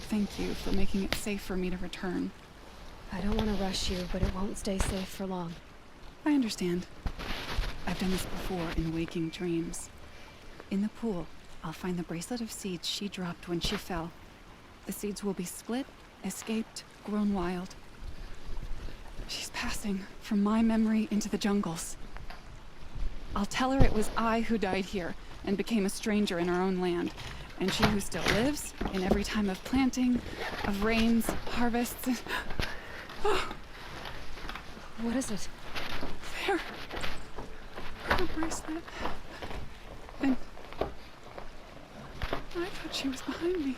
Thank you for making it safe for me to return. I don't want to rush you, but it won't stay safe for long. I understand. I've done this before in waking dreams. In the pool, I'll find the bracelet of seeds she dropped when she fell. The seeds will be split, escaped, grown wild. She's passing from my memory into the jungles. I'll tell her it was I who died here and became a stranger in our own land, and she who still lives in every time of planting, of rains, harvests, and... Oh, What is it? there. Her bracelet. And I thought she was behind me.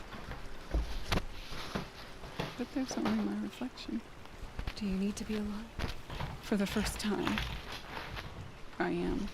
But there's only my reflection. Do you need to be alone? For the first time, I am.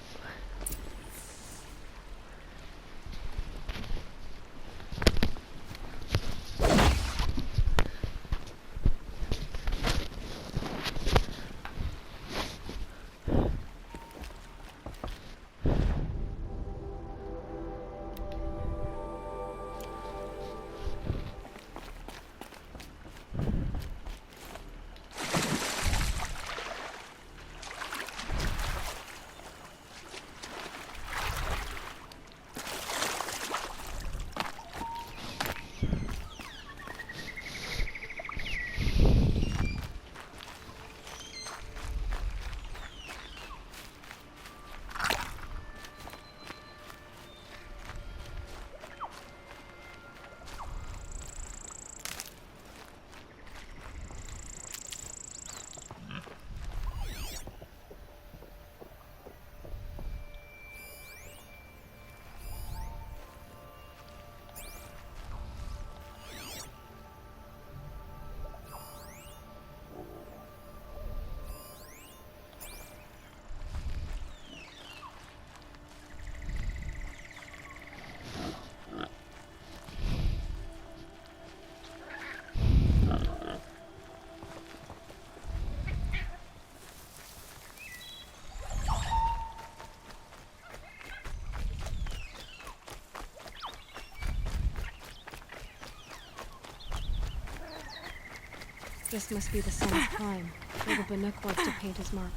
This must be the sun's prime, where the Bannock wants to paint his mark.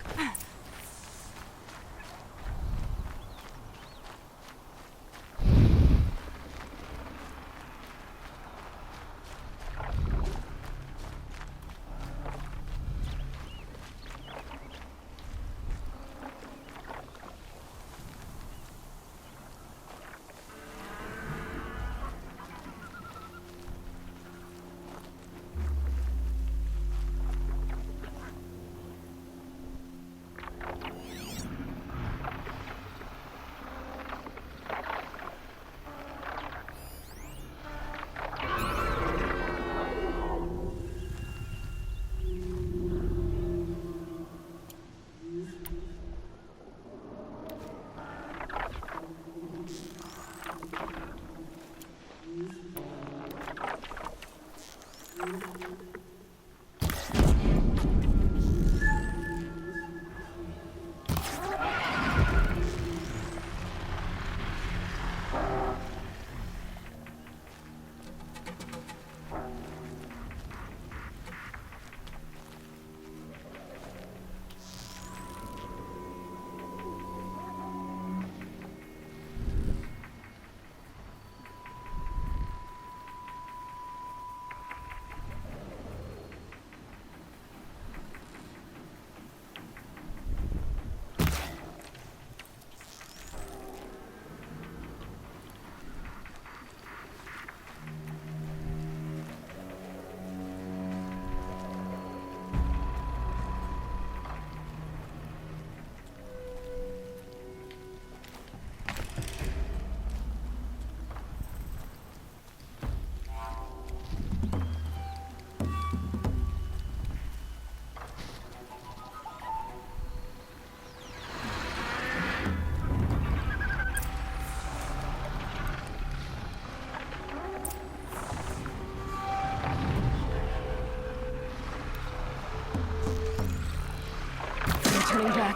Turning back.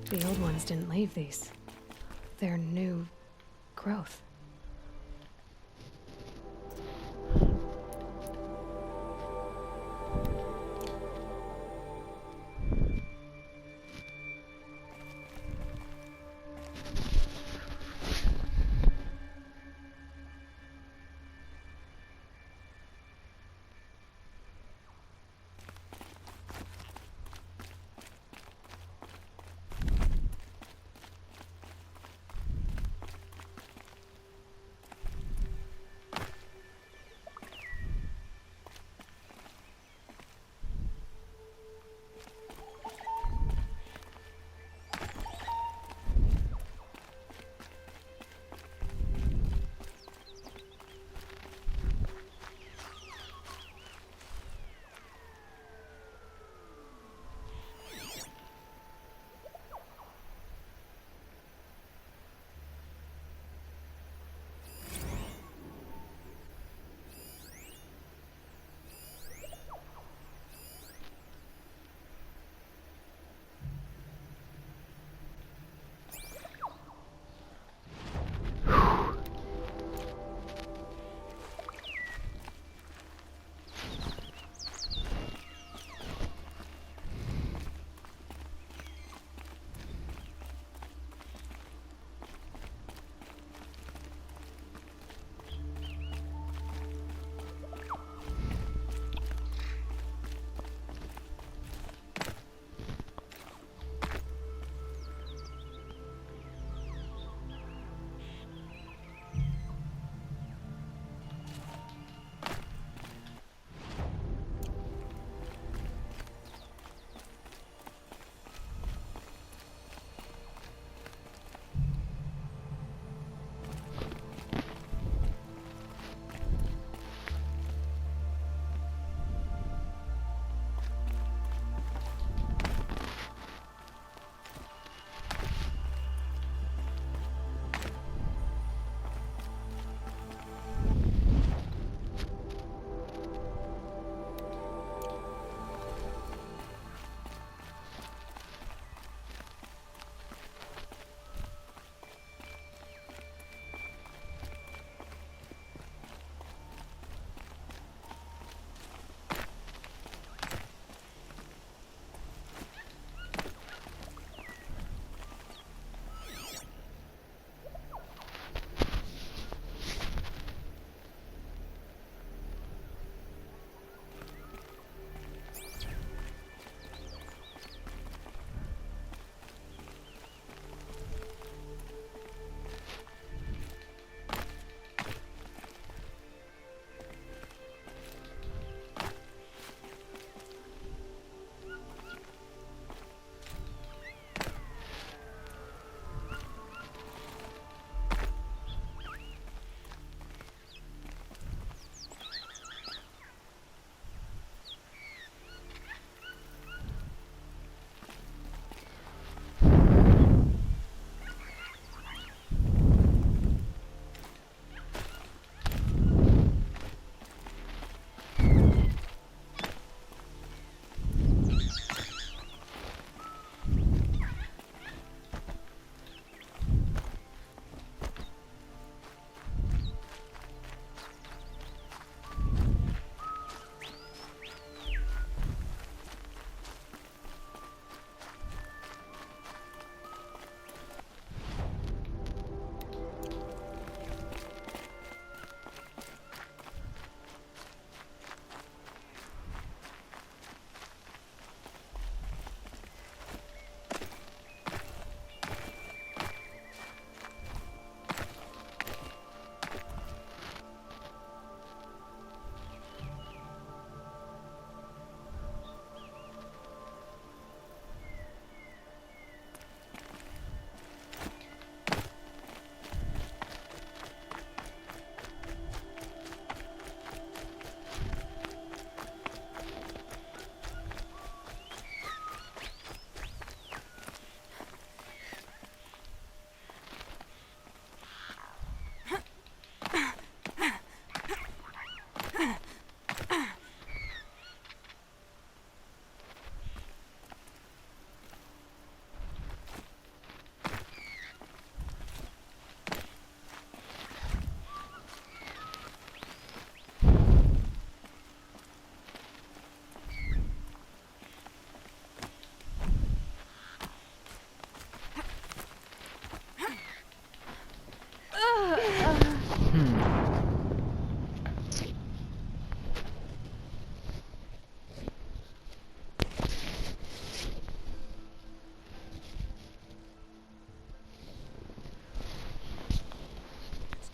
The old ones didn't leave these. They're new growth.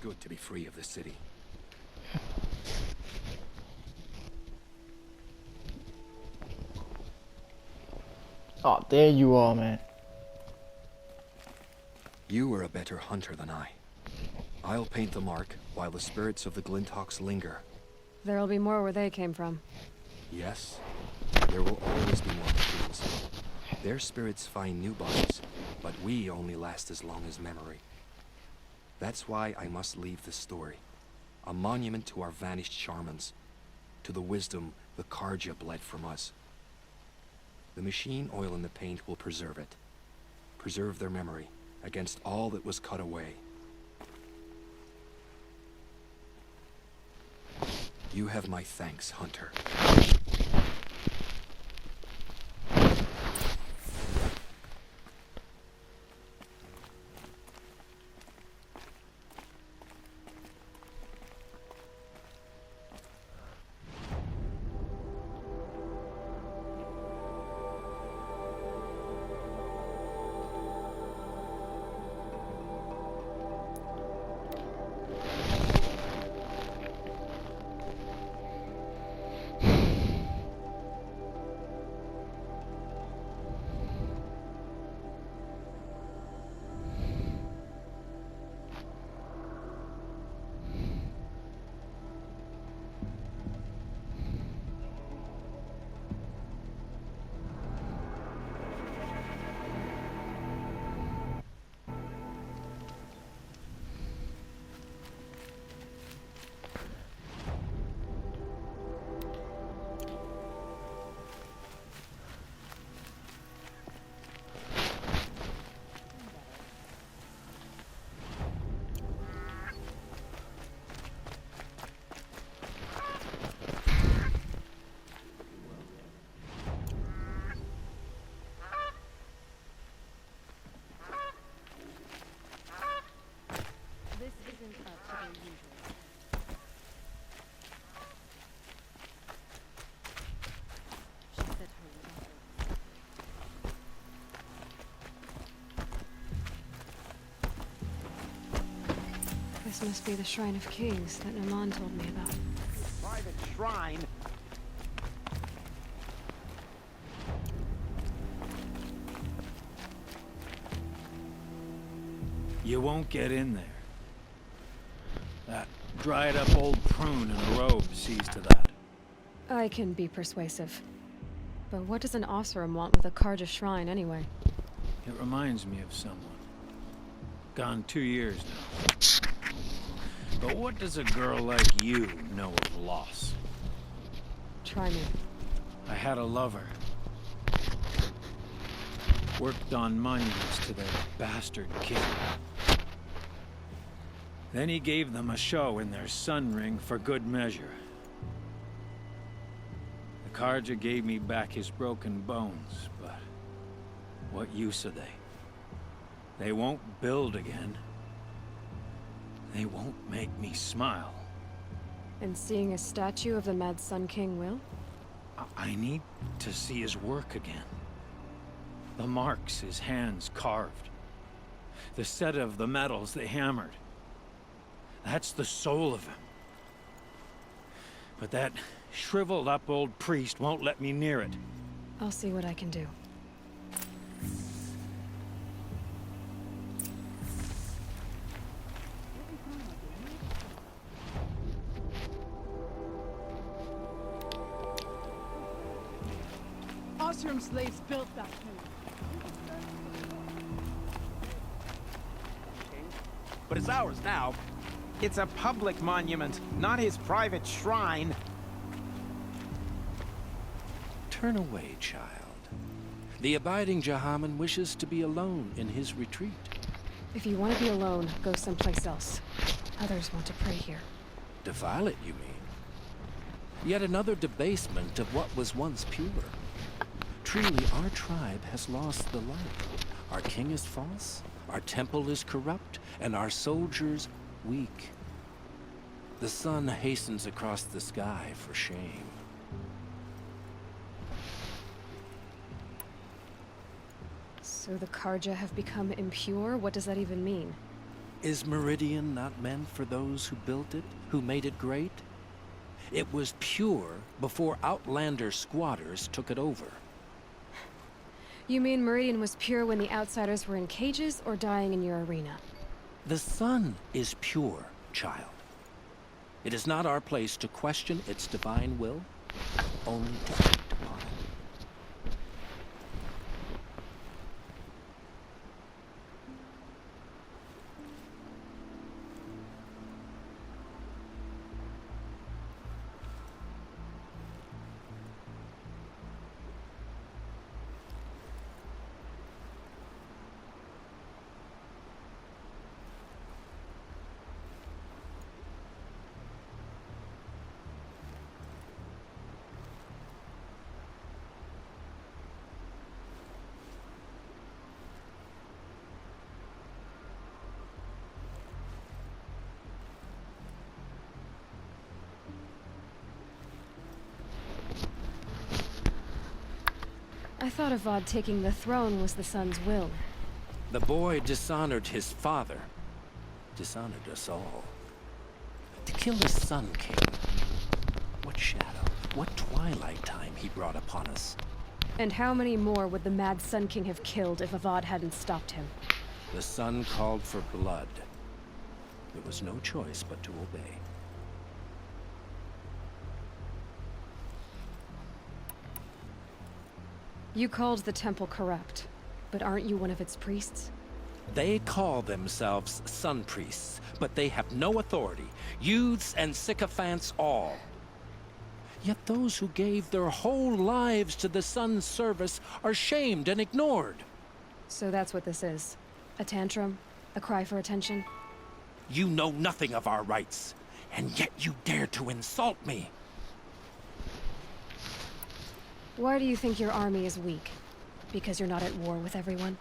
good to be free of the city. Oh, there you are, man. You are a better hunter than I. I'll paint the mark while the spirits of the Glinthawks linger. There'll be more where they came from. Yes, there will always be more machines. Their spirits find new bodies, but we only last as long as memory. That's why I must leave this story. A monument to our vanished shamans, to the wisdom the Karja bled from us. The machine oil in the paint will preserve it. Preserve their memory against all that was cut away. You have my thanks, Hunter. This must be the Shrine of Kings that Naman told me about. Private shrine? You won't get in there. That dried-up old prune in a robe sees to that. I can be persuasive. But what does an Oseram want with a Karja shrine, anyway? It reminds me of someone. Gone 2 years now. But what does a girl like you know of loss? Try me. I had a lover. Worked on monuments to their bastard king. Then he gave them a show in their sun ring for good measure. The Karja gave me back his broken bones, but what use are they? They won't build again. They won't make me smile. And seeing a statue of the Mad Sun King will? I need to see his work again. The marks his hands carved. The set of the metals they hammered. That's the soul of him. But that shriveled up old priest won't let me near it. I'll see what I can do. Oseram slaves built that thing. But it's ours now. It's a public monument, not his private shrine. Turn away, child. The abiding Jahaman wishes to be alone in his retreat. If you want to be alone, go someplace else. Others want to pray here. Defile it, you mean? Yet another debasement of what was once pure. Truly, our tribe has lost the light. Our king is false, our temple is corrupt, and our soldiers weak. The sun hastens across the sky for shame. So the Karja have become impure? What does that even mean? Is Meridian not meant for those who built it, who made it great? It was pure before Outlander squatters took it over. You mean Meridian was pure when the outsiders were in cages or dying in your arena? The sun is pure, child. It is not our place to question its divine will, only to act upon it. I thought Avad taking the throne was the sun's will. The boy dishonored his father, dishonored us all. To kill his Sun King. What shadow, what twilight time he brought upon us. And how many more would the mad Sun King have killed if Avad hadn't stopped him? The sun called for blood. There was no choice but to obey. You called the temple corrupt, but aren't you one of its priests? They call themselves sun priests, but they have no authority. Youths and sycophants all. Yet those who gave their whole lives to the sun's service are shamed and ignored. So that's what this is. A tantrum? A cry for attention? You know nothing of our rights, and yet you dare to insult me. Why do you think your army is weak? Because you're not at war with everyone?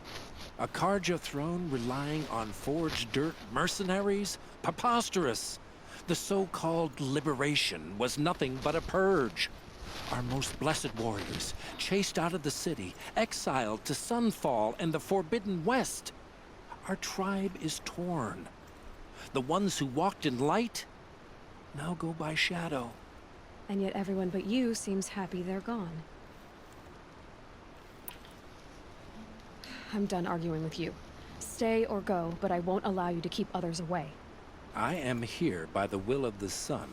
A Karja throne relying on forged dirt mercenaries? Preposterous! The so-called liberation was nothing but a purge. Our most blessed warriors, chased out of the city, exiled to Sunfall and the Forbidden West. Our tribe is torn. The ones who walked in light now go by shadow. And yet everyone but you seems happy they're gone. I'm done arguing with you. Stay or go, but I won't allow you to keep others away. I am here by the will of the sun.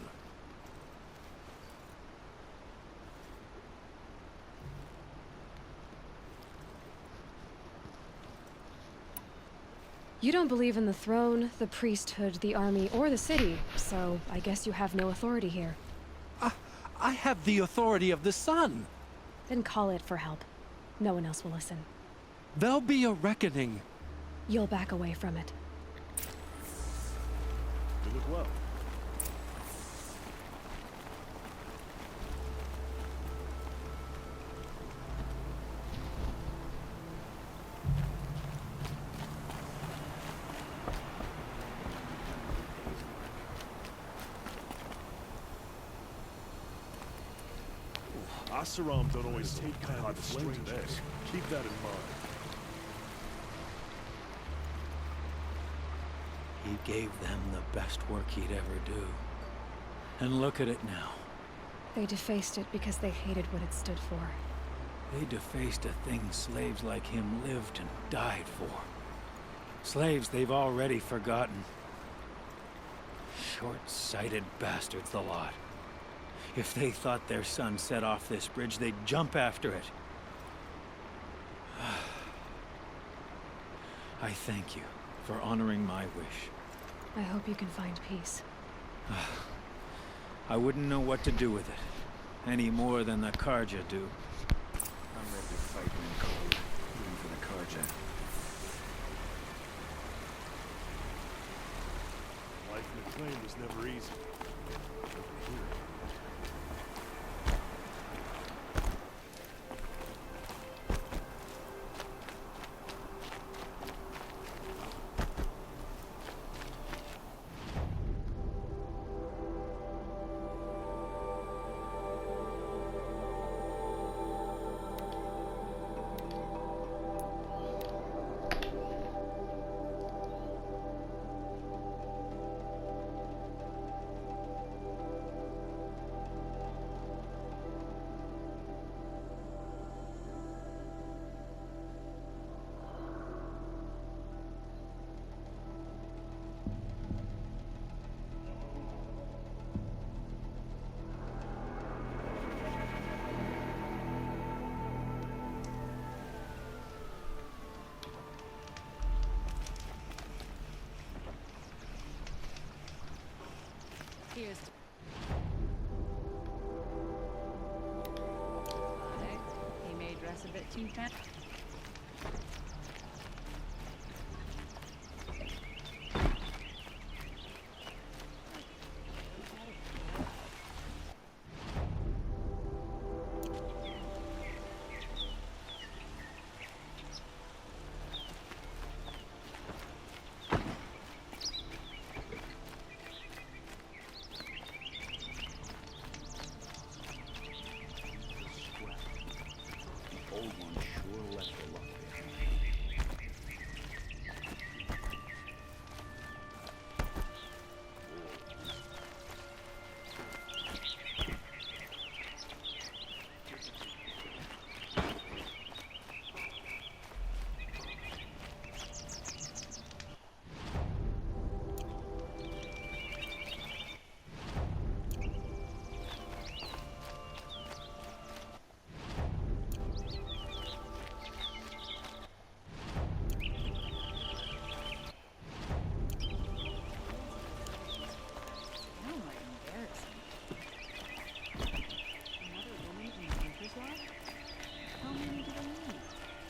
You don't believe in the throne, the priesthood, the army, or the city, so I guess you have no authority here. I have the authority of the sun. Then call it for help. No one else will listen. There'll be a reckoning. You'll back away from it. You look well. Asaram don't always take kind of strangers. Keep that in mind. He gave them the best work he'd ever do. And look at it now. They defaced it because they hated what it stood for. They defaced a thing slaves like him lived and died for. Slaves they've already forgotten. Short-sighted bastards, the lot. If they thought their son set off this bridge, they'd jump after it. I thank you for honoring my wish. I hope you can find peace. I wouldn't know what to do with it, any more than the Karja do. I'm ready to fight when cold, even for the Karja. Life in the claim was never easy. Over here. bit too fast.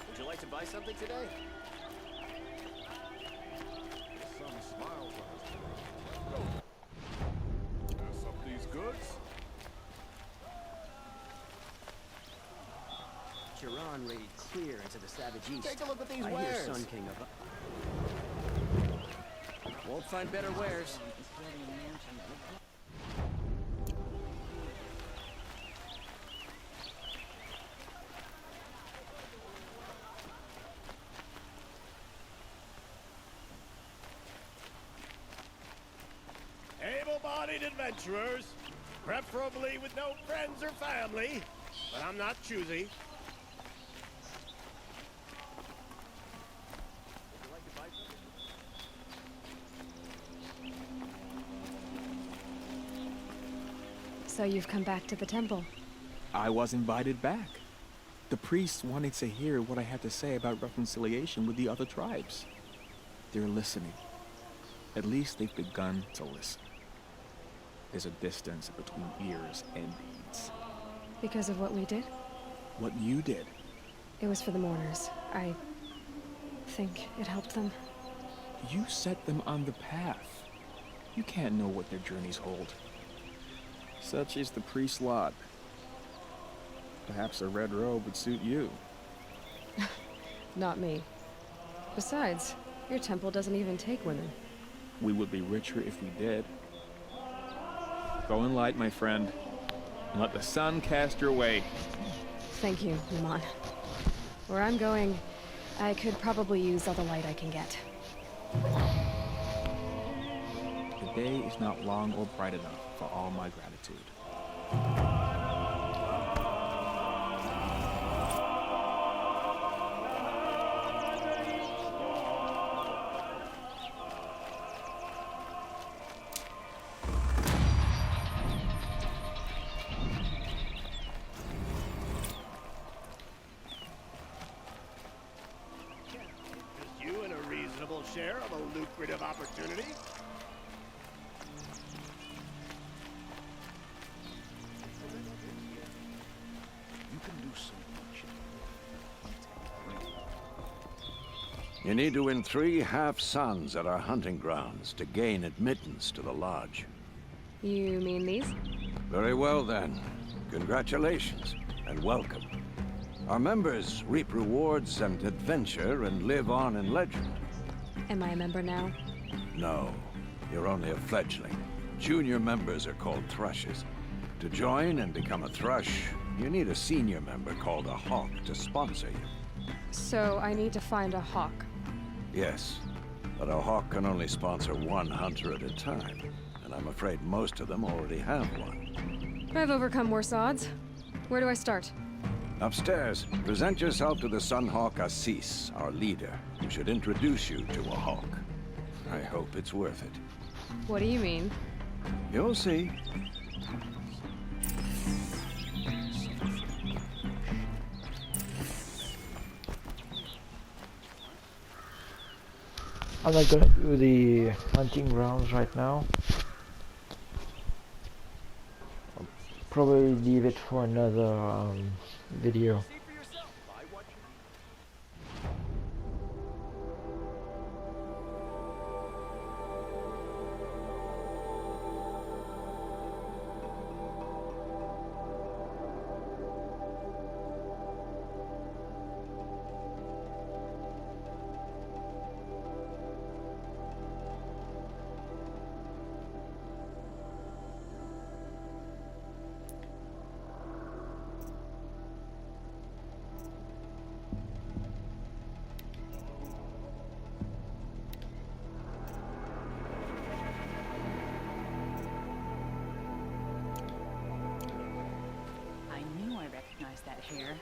Would you like to buy something today? Some smiles on his face. Go. Pass up these goods. Chiron raided clear into the savage east. Take a look at these I wares. hear Sun King of... Won't find better wares. Able-bodied adventurers, preferably with no friends or family, but I'm not choosy. So you've come back to the temple. I was invited back. The priests wanted to hear what I had to say about reconciliation with the other tribes. They're listening. At least they've begun to listen. There's a distance between ears and deeds. Because of what we did? What you did. It was for the mourners. I think it helped them. You set them on the path. You can't know what their journeys hold. Such is the priest's lot. Perhaps a red robe would suit you. Not me. Besides, your temple doesn't even take women. We would be richer if we did. Go in light, my friend, and let the sun cast your way. Thank you, Naman. Where I'm going, I could probably use all the light I can get. The day is not long or bright enough for all my gratitude. Just you and a reasonable share of a lucrative opportunity. You need to win 3 half-suns at our hunting grounds to gain admittance to the lodge. You mean these? Very well, then. Congratulations, and welcome. Our members reap rewards and adventure and live on in legend. Am I a member now? No, you're only a fledgling. Junior members are called thrushes. To join and become a thrush, you need a senior member called a hawk to sponsor you. So I need to find a hawk. Yes, but a hawk can only sponsor 1 hunter at a time, and I'm afraid most of them already have one. I've overcome worse odds. Where do I start? Upstairs, present yourself to the Sunhawk Assis, our leader, who should introduce you to a hawk. I hope it's worth it. What do you mean? You'll see. I'm not gonna do the hunting grounds right now. I'll probably leave it for another video. here.